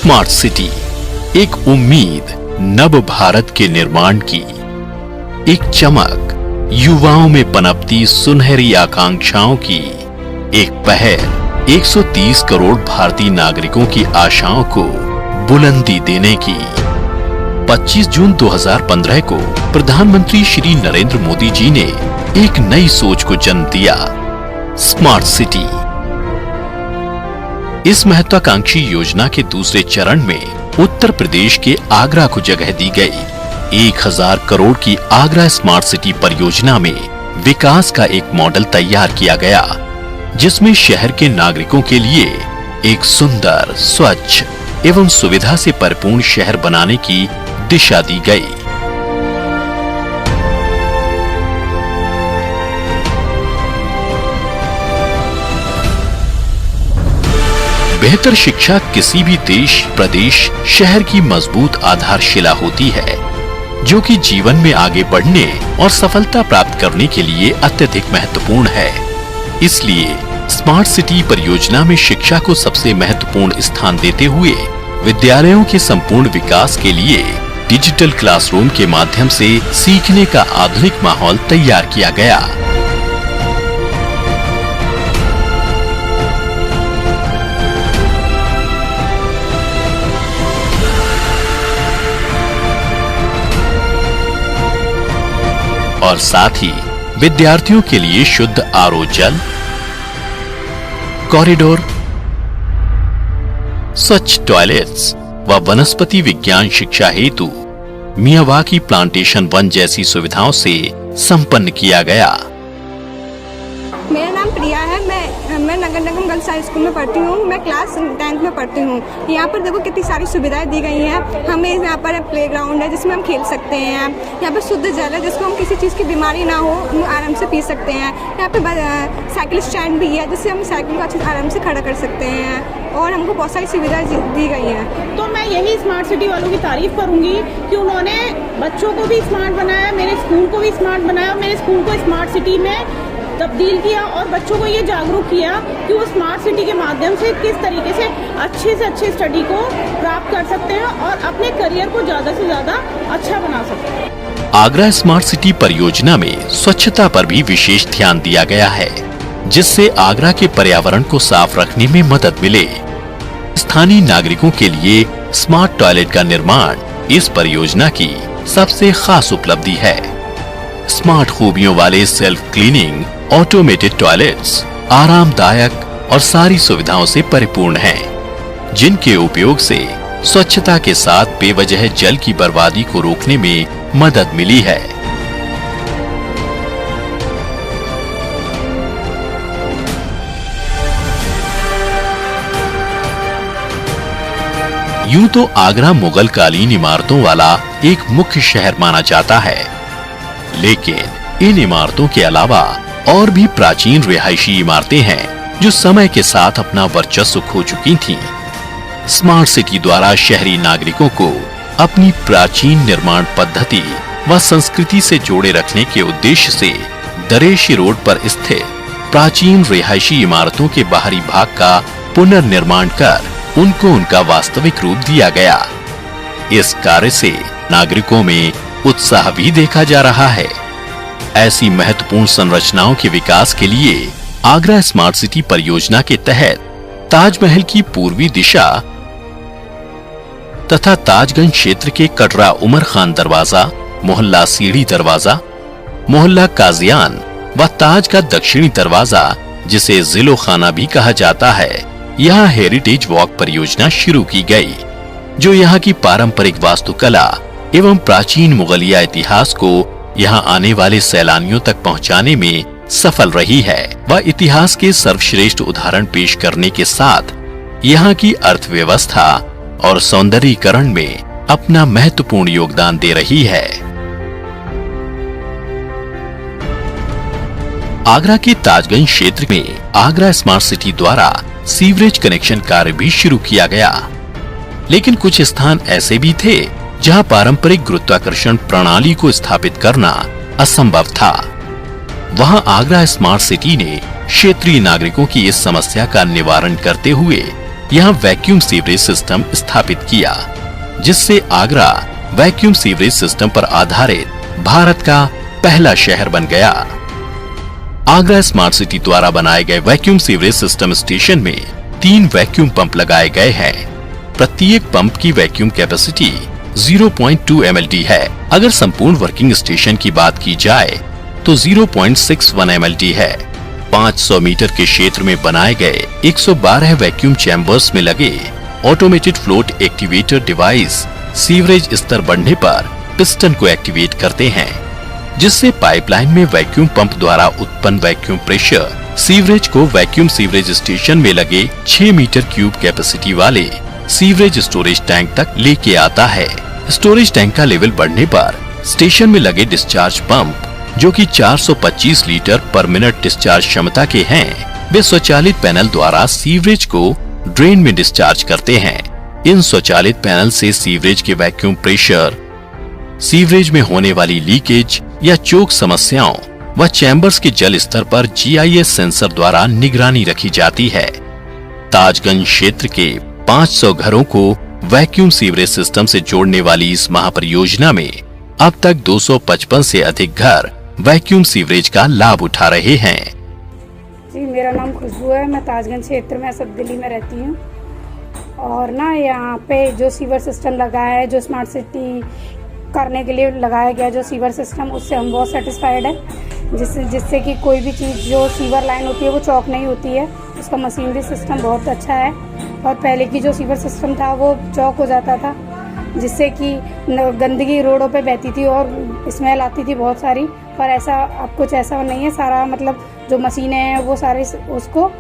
Smart city एक उम्मीद नव भारत के निर्माण की एक चमक, युवाओं में पनपती सुनहरी आकांक्षाओं की एक पहल, 130 करोड़ भारतीय नागरिकों की आशाओं को बुलंदी देने की। 25 जून 2015 को प्रधानमंत्री श्री नरेंद्र मोदी जी ने एक नई सोच को जन्म दिया, स्मार्ट सिटी। इस महत्वाकांक्षी योजना के दूसरे चरण में उत्तर प्रदेश के आगरा को जगह दी गई। 1000 करोड़ की आगरा स्मार्ट सिटी परियोजना में विकास का एक मॉडल तैयार किया गया, जिसमें शहर के नागरिकों के लिए एक सुंदर, स्वच्छ एवं सुविधा से परिपूर्ण शहर बनाने की दिशा दी गई। बेहतर शिक्षा किसी भी देश, प्रदेश, शहर की मजबूत आधारशिला होती है, जो कि जीवन में आगे बढ़ने और सफलता प्राप्त करने के लिए अत्यधिक महत्वपूर्ण है। इसलिए स्मार्ट सिटी परियोजना में शिक्षा को सबसे महत्वपूर्ण स्थान देते हुए विद्यालयों के संपूर्ण विकास के लिए डिजिटल क्लासरूम के माध्यम से सीखने का आधुनिक माहौल तैयार किया गया। और साथ ही विद्यार्थियों के लिए शुद्ध आरओ जल, कॉरिडोर, स्वच्छ टॉयलेट्स व वनस्पति विज्ञान शिक्षा हेतु मियावाकी प्लांटेशन वन जैसी सुविधाओं से संपन्न किया गया। मेरा नाम प्रिया है। मैं नगर निगम गर्ल्स हाई स्कूल में पढ़ती हूँ। मैं क्लास 10th में पढ़ती हूँ। यहाँ पर देखो कितनी सारी सुविधाएं दी गई हैं हमें। यहाँ पर प्लेग्राउंड है जिसमें हम खेल सकते हैं। यहाँ पर शुद्ध जल है जिसको हम किसी चीज़ की बीमारी ना हो, हम आराम से पी सकते हैं। यहाँ पे साइकिल स्टैंड भी है जिससे हम साइकिल को अच्छे से आराम से खड़ा कर सकते हैं, और हमको बहुत सारी सुविधाएं दी गई हैं। तो मैं यही स्मार्ट सिटी वालों की तारीफ करूंगी कि उन्होंने बच्चों को भी स्मार्ट बनाया, मेरे स्कूल को भी स्मार्ट बनाया, मेरे स्कूल को स्मार्ट सिटी में तब्दील किया और बच्चों को ये जागरूक किया कि वो स्मार्ट सिटी के माध्यम से किस तरीके से अच्छे स्टडी को प्राप्त कर सकते हैं और अपने करियर को ज्यादा से ज्यादा अच्छा बना सकते हैं। आगरा स्मार्ट सिटी परियोजना में स्वच्छता पर भी विशेष ध्यान दिया गया है, जिससे आगरा के पर्यावरण को साफ रखने में मदद मिले। स्थानीय नागरिकों के लिए स्मार्ट टॉयलेट का निर्माण इस परियोजना की सबसे खास उपलब्धि है। स्मार्ट खूबियों वाले सेल्फ क्लीनिंग ऑटोमेटेड टॉयलेट्स आरामदायक और सारी सुविधाओं से परिपूर्ण हैं, जिनके उपयोग से स्वच्छता के साथ बेवजह जल की बर्बादी को रोकने में मदद मिली है। यूं तो आगरा मुगल कालीन इमारतों वाला एक मुख्य शहर माना जाता है, लेकिन इन इमारतों के अलावा और भी प्राचीन रिहायशी इमारतें हैं जो समय के साथ अपना वर्चस्व खो चुकी थीं। स्मार्ट सिटी द्वारा शहरी नागरिकों को अपनी प्राचीन निर्माण पद्धति व संस्कृति से जोड़े रखने के उद्देश्य से दरेशी रोड पर स्थित प्राचीन रिहायशी इमारतों के बाहरी भाग का पुनर्निर्माण कर उनको उनका वास्तविक रूप दिया गया। इस कार्य से नागरिकों में उत्साह भी देखा जा रहा है। ऐसी महत्वपूर्ण संरचनाओं के विकास के लिए आगरा स्मार्ट सिटी परियोजना के तहत ताजमहल की पूर्वी दिशा तथा ताजगंज क्षेत्र के कटरा उमर खान दरवाजा, मोहल्ला सीढ़ी दरवाजा, मोहल्ला काजियान व ताज का दक्षिणी दरवाजा, जिसे जिलो खाना भी कहा जाता है, यहाँ हेरिटेज वॉक परियोजना शुरू की गई, जो यहाँ की पारंपरिक वास्तुकला एवं प्राचीन मुगलिया इतिहास को यहाँ आने वाले सैलानियों तक पहुँचाने में सफल रही है व इतिहास के सर्वश्रेष्ठ उदाहरण पेश करने के साथ यहाँ की अर्थव्यवस्था और सौंदर्यीकरण में अपना महत्वपूर्ण योगदान दे रही है। आगरा के ताजगंज क्षेत्र में आगरा स्मार्ट सिटी द्वारा सीवरेज कनेक्शन कार्य भी शुरू किया गया, लेकिन कुछ स्थान ऐसे भी थे जहां पारंपरिक गुरुत्वाकर्षण प्रणाली को स्थापित करना असंभव था। वहां आगरा स्मार्ट सिटी ने क्षेत्रीय नागरिकों की इस समस्या का निवारण करते हुए यहाँ वैक्यूम सीवरेज सिस्टम स्थापित किया, जिससे आगरा वैक्यूम सीवरेज सिस्टम पर आधारित भारत का पहला शहर बन गया। आगरा स्मार्ट सिटी द्वारा बनाए गए वैक्यूम सीवरेज सिस्टम स्टेशन में 3 वैक्यूम पंप लगाए गए हैं। प्रत्येक पंप की वैक्यूम कैपेसिटी 0.2 mld है। अगर संपूर्ण वर्किंग स्टेशन की बात की जाए तो 0.61 mld है। 500 मीटर के क्षेत्र में बनाए गए 112 वैक्यूम चैम्बर्स में लगे automated float activator device sewerage स्तर बढ़ने पर पिस्टन को एक्टिवेट करते हैं, जिससे पाइपलाइन में वैक्यूम पंप द्वारा उत्पन्न वैक्यूम प्रेशर सीवरेज को वैक्यूम सीवरेज स्टेशन में लगे 6 मीटर क्यूब कैपेसिटी वाले सीवरेज स्टोरेज टैंक तक लेके आता है। स्टोरेज टैंक का लेवल बढ़ने पर स्टेशन में लगे डिस्चार्ज पंप, जो कि 425 लीटर पर मिनट डिस्चार्ज क्षमता के हैं, वे स्वचालित पैनल द्वारा सीवरेज को ड्रेन में डिस्चार्ज करते हैं। इन स्वचालित पैनल से सीवरेज के वैक्यूम प्रेशर, सीवरेज में होने वाली लीकेज या चोक समस्याओं व चैम्बर्स के जल स्तर पर GIS सेंसर द्वारा निगरानी रखी जाती है। ताजगंज क्षेत्र के 500 घरों को वैक्यूम सीवरेज सिस्टम से जोड़ने वाली इस महापरियोजना में अब तक 255 से अधिक घर वैक्यूम सीवरेज का लाभ उठा रहे हैं। जी, मेरा नाम खुशबू है। मैं ताजगंज क्षेत्र में सब दिल्ली में रहती हूँ। और ना यहाँ पे जो सीवर सिस्टम लगाया है, जो स्मार्ट सिटी करने के लिए लगाया गया जो सीवर सिस्टम, उससे हम बहुत सेटिस्फाइड है। जिससे कि कोई भी चीज़ जो सीवर लाइन होती है वो चौक नहीं होती है। उसका मशीनरी सिस्टम बहुत अच्छा है। और पहले की जो सीवर सिस्टम था वो चौक हो जाता था, जिससे कि गंदगी रोडों पे बहती थी और स्मेल आती थी बहुत सारी। पर ऐसा अब कुछ ऐसा नहीं है। सारा मतलब जो मशीनें हैं वो सारे उसको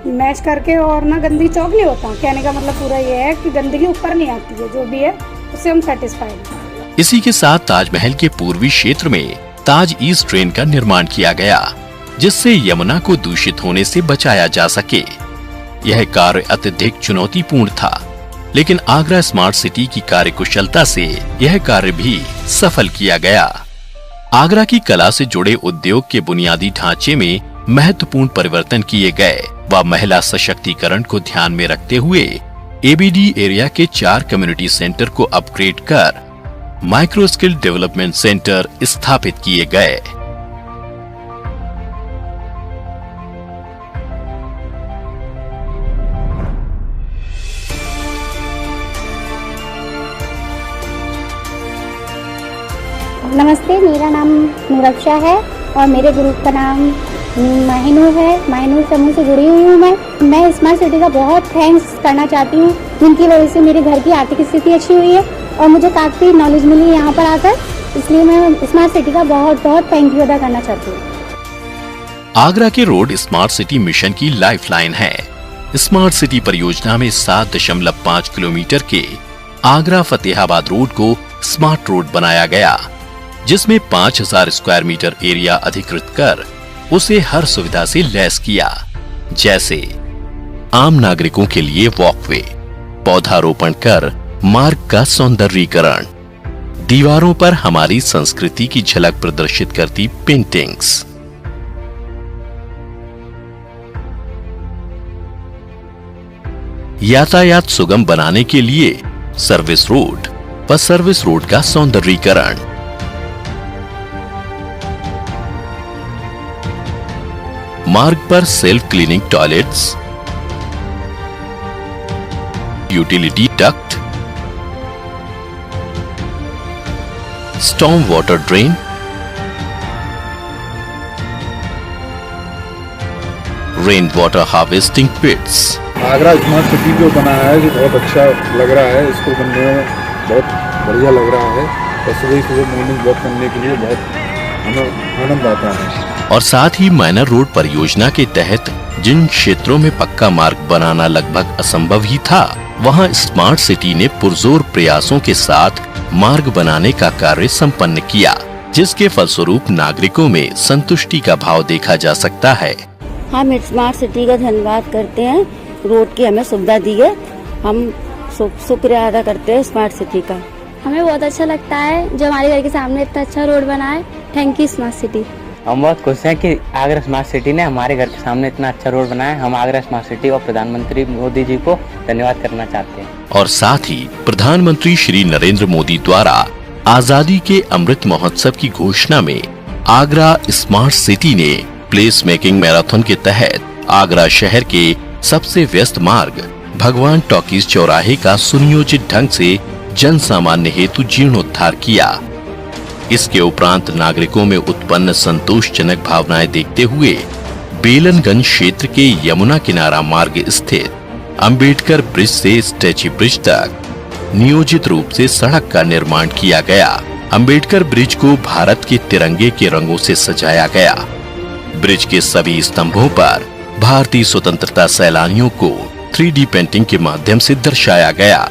मैच करके और ना गंदगी चौक नहीं होता। कहने का मतलब पूरा ये है कि गंदगी ऊपर नहीं आती है। जो भी है उससे हम सेटिस्फाइड हैं। इसी के साथ ताजमहल के पूर्वी क्षेत्र में ताज ईस्ट ट्रेन का निर्माण किया गया, जिससे यमुना को दूषित होने से बचाया जा सके। यह कार्य अत्यधिक चुनौतीपूर्ण था, लेकिन आगरा स्मार्ट सिटी की कार्यकुशलता से यह कार्य भी सफल किया गया। आगरा की कला से जुड़े उद्योग के बुनियादी ढांचे में महत्वपूर्ण परिवर्तन किए गए व महिला सशक्तिकरण को ध्यान में रखते हुए ABD एरिया के 4 कम्युनिटी सेंटर को अपग्रेड कर माइक्रो स्किल डेवलपमेंट सेंटर स्थापित किए गए। नमस्ते, मेरा नाम नूरक्षा है और मेरे ग्रुप का नाम माहिनूर है। माहिनूर समूह से जुड़ी हुई हूँ। मैं स्मार्ट सिटी का बहुत थैंक्स करना चाहती हूँ, जिनकी वजह से मेरे घर की आर्थिक स्थिति अच्छी हुई है और मुझे काफ़ी नॉलेज मिली यहाँ पर आकर। इसलिए मैं स्मार्ट सिटी का बहुत बहुत थैंक यू अदा करना चाहती हूँ। आगरा के रोड स्मार्ट सिटी मिशन की लाइफलाइन है। स्मार्ट सिटी परियोजना में 7.5 किलोमीटर के आगरा फतेहाबाद रोड को स्मार्ट रोड बनाया गया, जिसमें 5000 स्क्वायर मीटर एरिया अधिकृत कर उसे हर सुविधा से लैस किया, जैसे आम नागरिकों के लिए वॉकवे, पौधारोपण कर मार्ग का सौंदर्यीकरण, दीवारों पर हमारी संस्कृति की झलक प्रदर्शित करती पेंटिंग्स, यातायात सुगम बनाने के लिए सर्विस रोड व सर्विस रोड का सौंदर्यीकरण, मार्ग पर self cleaning toilets, utility duct, storm water drain, rain water harvesting pits. Agra smart city जो बनाया है, जो बहुत अच्छा लग रहा है। इसको बनने में बहुत बढ़िया लग रहा है और सुबह मॉर्निंग वॉक करने के लिए बहुत आनंद आता है। और साथ ही माइनर रोड परियोजना के तहत जिन क्षेत्रों में पक्का मार्ग बनाना लगभग असंभव ही था, वहां स्मार्ट सिटी ने पुरजोर प्रयासों के साथ मार्ग बनाने का कार्य संपन्न किया, जिसके फलस्वरूप नागरिकों में संतुष्टि का भाव देखा जा सकता है। हम स्मार्ट सिटी का धन्यवाद करते हैं। रोड की हमें सुविधा दी है, हम शुक्रिया अदा करते हैं स्मार्ट सिटी का। हमें बहुत अच्छा लगता है जो हमारे घर के सामने इतना अच्छा रोड बना है। Thank you smart city. हम बहुत खुश हैं कि आगरा स्मार्ट सिटी ने हमारे घर के सामने इतना अच्छा रोड बनाया है। हम आगरा स्मार्ट सिटी और प्रधानमंत्री मोदी जी को धन्यवाद करना चाहते हैं। और साथ ही प्रधानमंत्री श्री नरेंद्र मोदी द्वारा आजादी के अमृत महोत्सव की घोषणा में आगरा स्मार्ट सिटी ने प्लेस मेकिंग मैराथन के तहत आगरा शहर के सबसे व्यस्त मार्ग भगवान टॉकीज चौराहे का सुनियोजित ढंग से जन सामान्य हेतु जीर्णोद्धार किया। इसके उपरांत नागरिकों में उत्पन्न संतोषजनक भावनाएं देखते हुए बेलनगंज क्षेत्र के यमुना किनारा मार्ग स्थित अंबेडकर ब्रिज से स्टैच्यू ब्रिज तक नियोजित रूप से सड़क का निर्माण किया गया। अंबेडकर ब्रिज को भारत के तिरंगे के रंगों से सजाया गया। ब्रिज के सभी स्तंभों पर भारतीय स्वतंत्रता सैलानियों को 3D पेंटिंग के माध्यम से दर्शाया गया।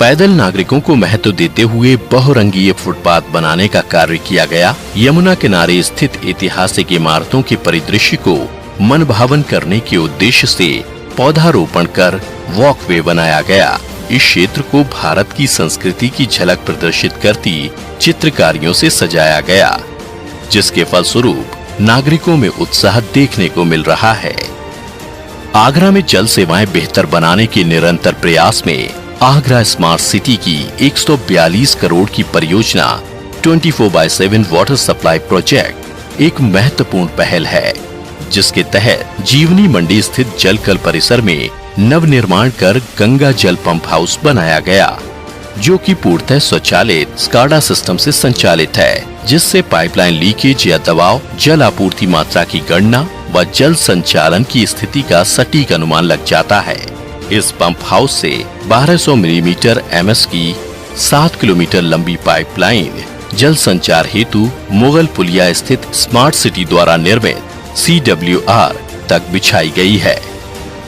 पैदल नागरिकों को महत्व देते हुए बहुरंगीय फुटपाथ बनाने का कार्य किया गया। यमुना किनारे स्थित ऐतिहासिक इमारतों के परिदृश्य को मनभावन करने के उद्देश्य से पौधारोपण कर वॉकवे बनाया गया। इस क्षेत्र को भारत की संस्कृति की झलक प्रदर्शित करती चित्रकारियों से सजाया गया, जिसके फलस्वरूप नागरिकों में उत्साह देखने को मिल रहा है। आगरा में जल सेवाएं बेहतर बनाने के निरंतर प्रयास में आगरा स्मार्ट सिटी की 142 करोड़ की परियोजना 24/7 वाटर सप्लाई प्रोजेक्ट एक महत्वपूर्ण पहल है, जिसके तहत जीवनी मंडी स्थित जल कल परिसर में नव निर्माण कर गंगा जल पंप हाउस बनाया गया, जो कि पूर्णतः स्वचालित स्काडा सिस्टम से संचालित है, जिससे पाइपलाइन लीकेज या दबाव, जल आपूर्ति मात्रा की गणना व जल संचालन की स्थिति का सटीक अनुमान लग जाता है। इस पंप हाउस से 1200 मिलीमीटर MS की 7 किलोमीटर लंबी पाइपलाइन जल संचार हेतु मुगल पुलिया स्थित स्मार्ट सिटी द्वारा निर्मित CWR तक बिछाई गई है।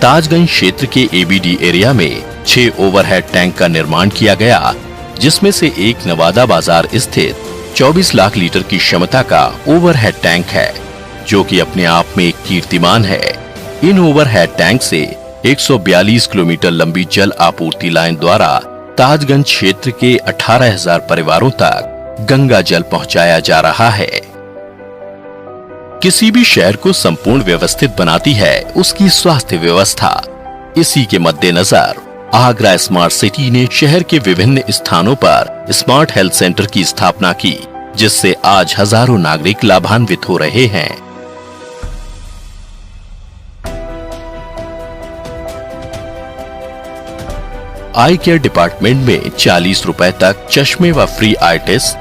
ताजगंज क्षेत्र के ABD एरिया में 6 ओवरहेड टैंक का निर्माण किया गया, जिसमें से एक नवादा बाजार स्थित 24 लाख लीटर की क्षमता का ओवरहेड टैंक है, जो कि अपने आप में एक कीर्तिमान है। इन ओवरहेड टैंक से 142 किलोमीटर लंबी जल आपूर्ति लाइन द्वारा ताजगंज क्षेत्र के 18,000 परिवारों तक गंगा जल पहुंचाया जा रहा है। किसी भी शहर को संपूर्ण व्यवस्थित बनाती है उसकी स्वास्थ्य व्यवस्था। इसी के मद्देनजर आगरा स्मार्ट सिटी ने शहर के विभिन्न स्थानों पर स्मार्ट हेल्थ सेंटर की स्थापना की, जिससे आज हजारों नागरिक लाभान्वित हो रहे हैं। आई केयर डिपार्टमेंट में 40 रुपए तक चश्मे व फ्री आई टेस्ट,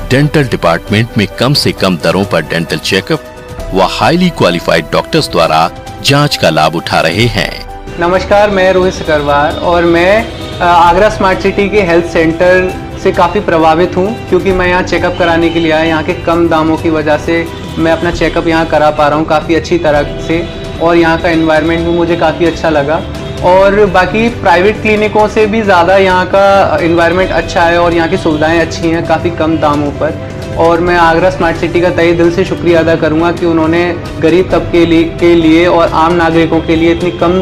डेंटल डिपार्टमेंट में कम से कम दरों पर डेंटल चेकअप व हाईली क्वालिफाइड डॉक्टर्स द्वारा जांच का लाभ उठा रहे हैं। नमस्कार, मैं रोहित सकरवार और मैं आगरा स्मार्ट सिटी के हेल्थ सेंटर से काफ़ी प्रभावित हूं, क्योंकि मैं यहां चेकअप कराने के लिए आया। यहां के कम दामों की वजह से मैं अपना चेकअप यहां करा पा रहा हूं काफ़ी अच्छी तरह से, और यहां का एनवायरनमेंट भी मुझे काफ़ी अच्छा लगा। और बाकी प्राइवेट क्लिनिकों से भी ज़्यादा यहाँ का एनवायरनमेंट अच्छा है और यहाँ की सुविधाएं अच्छी हैं काफ़ी कम दामों पर। और मैं आगरा स्मार्ट सिटी का तहे दिल से शुक्रिया अदा करूँगा कि उन्होंने गरीब तबके के लिए और आम नागरिकों के लिए इतनी कम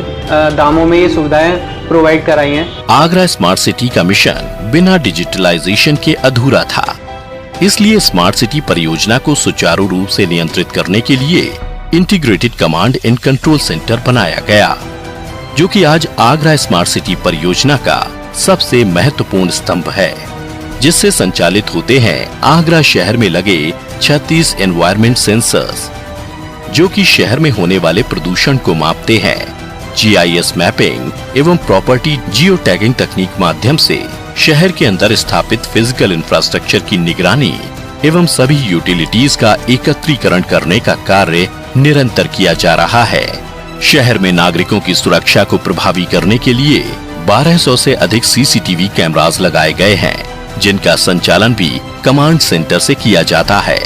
दामों में ये सुविधाएं प्रोवाइड कराई हैं। आगरा स्मार्ट सिटी का मिशन बिना डिजिटलाइजेशन के अधूरा था, इसलिए स्मार्ट सिटी परियोजना को सुचारू रूप से नियंत्रित करने के लिए integrated command and control centre बनाया गया, जो कि आज आगरा स्मार्ट सिटी परियोजना का सबसे महत्वपूर्ण स्तंभ है, जिससे संचालित होते हैं आगरा शहर में लगे 36 एनवायरमेंट सेंसर्स, जो कि शहर में होने वाले प्रदूषण को मापते हैं। GIS मैपिंग एवं प्रॉपर्टी जियो टैगिंग तकनीक माध्यम से शहर के अंदर स्थापित फिजिकल इंफ्रास्ट्रक्चर की निगरानी एवं सभी यूटिलिटीज का एकत्रीकरण करने का कार्य निरंतर किया जा रहा है। शहर में नागरिकों की सुरक्षा को प्रभावी करने के लिए 1200 से अधिक CCTV कैमरास लगाए गए हैं, जिनका संचालन भी कमांड सेंटर से किया जाता है,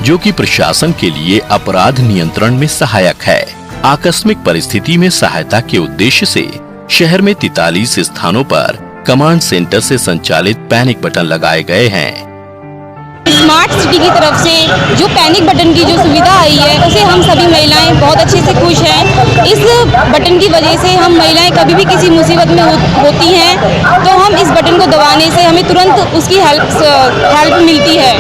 जो कि प्रशासन के लिए अपराध नियंत्रण में सहायक है। आकस्मिक परिस्थिति में सहायता के उद्देश्य से शहर में 43 स्थानों पर कमांड सेंटर से संचालित पैनिक बटन लगाए गए हैं। स्मार्ट सिटी की तरफ से जो पैनिक बटन की जो सुविधा आई है उसे हम सभी महिलाएं बहुत अच्छे से खुश हैं। इस बटन की वजह से हम महिलाएं कभी भी किसी मुसीबत में होती हैं तो हम इस बटन को दबाने से हमें तुरंत उसकी हेल्प मिलती है।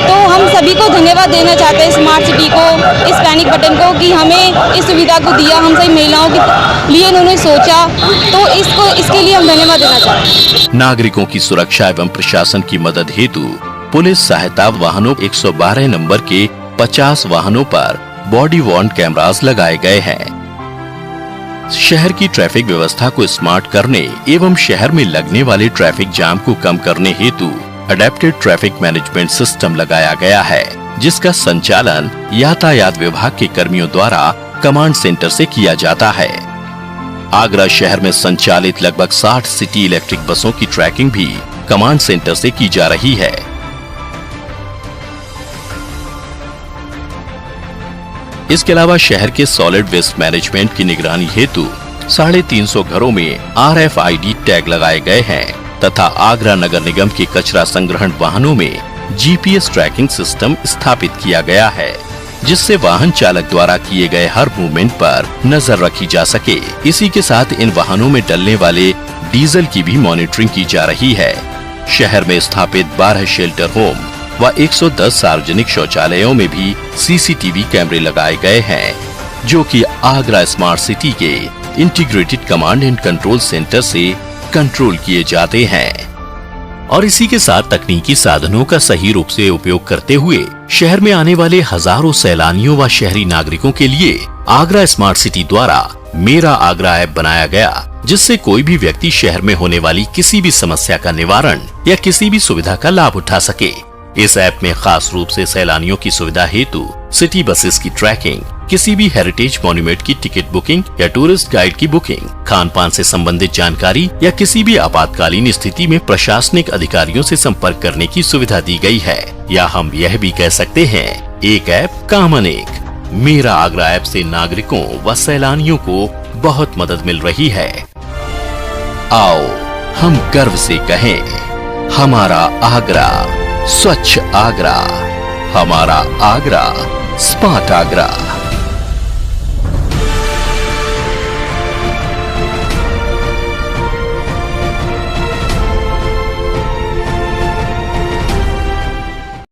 तो हम सभी को धन्यवाद देना चाहते हैं स्मार्ट सिटी को, इस पैनिक बटन को, कि हमें इस सुविधा को दिया, हम सभी महिलाओं के लिए उन्होंने सोचा, तो इसके लिए हम धन्यवाद देना चाहते हैं। नागरिकों की सुरक्षा एवं प्रशासन की मदद हेतु पुलिस सहायता वाहनों 112 नंबर के 50 वाहनों पर बॉडी वॉर्न कैमरास लगाए गए हैं। शहर की ट्रैफिक व्यवस्था को स्मार्ट करने एवं शहर में लगने वाले ट्रैफिक जाम को कम करने हेतु अडेप्टेड ट्रैफिक मैनेजमेंट सिस्टम लगाया गया है, जिसका संचालन यातायात विभाग के कर्मियों द्वारा कमांड सेंटर से किया जाता है। आगरा शहर में संचालित लगभग 60 सिटी इलेक्ट्रिक बसों की ट्रैकिंग भी कमांड सेंटर से की जा रही है। इसके अलावा शहर के सॉलिड वेस्ट मैनेजमेंट की निगरानी हेतु 350 घरों में RFID टैग लगाए गए हैं तथा आगरा नगर निगम के कचरा संग्रहण वाहनों में GPS ट्रैकिंग सिस्टम स्थापित किया गया है, जिससे वाहन चालक द्वारा किए गए हर मूवमेंट पर नजर रखी जा सके। इसी के साथ इन वाहनों में डलने वाले डीजल की भी मॉनिटरिंग की जा रही है। शहर में स्थापित 12 शेल्टर होम व 110 सार्वजनिक शौचालयों में भी CCTV कैमरे लगाए गए हैं, जो कि आगरा स्मार्ट सिटी के integrated command and control centre से कंट्रोल किए जाते हैं। और इसी के साथ तकनीकी साधनों का सही रूप से उपयोग करते हुए शहर में आने वाले हजारों सैलानियों व शहरी नागरिकों के लिए आगरा स्मार्ट सिटी द्वारा मेरा आगरा ऐप बनाया गया, जिससे कोई भी व्यक्ति शहर में होने वाली किसी भी समस्या का निवारण या किसी भी सुविधा का लाभ उठा सके। इस ऐप में खास रूप से सैलानियों की सुविधा हेतु सिटी बसेस की ट्रैकिंग, किसी भी हेरिटेज मॉन्यूमेंट की टिकट बुकिंग या टूरिस्ट गाइड की बुकिंग, खान पान से संबंधित जानकारी या किसी भी आपातकालीन स्थिति में प्रशासनिक अधिकारियों से संपर्क करने की सुविधा दी गई है। या हम यह भी कह सकते हैं, एक ऐप काम अनेक। मेरा आगरा ऐप से नागरिकों व सैलानियों को बहुत मदद मिल रही है। आओ हम गर्व से कहें, हमारा आगरा स्वच्छ आगरा, हमारा आगरा स्मार्ट आगरा।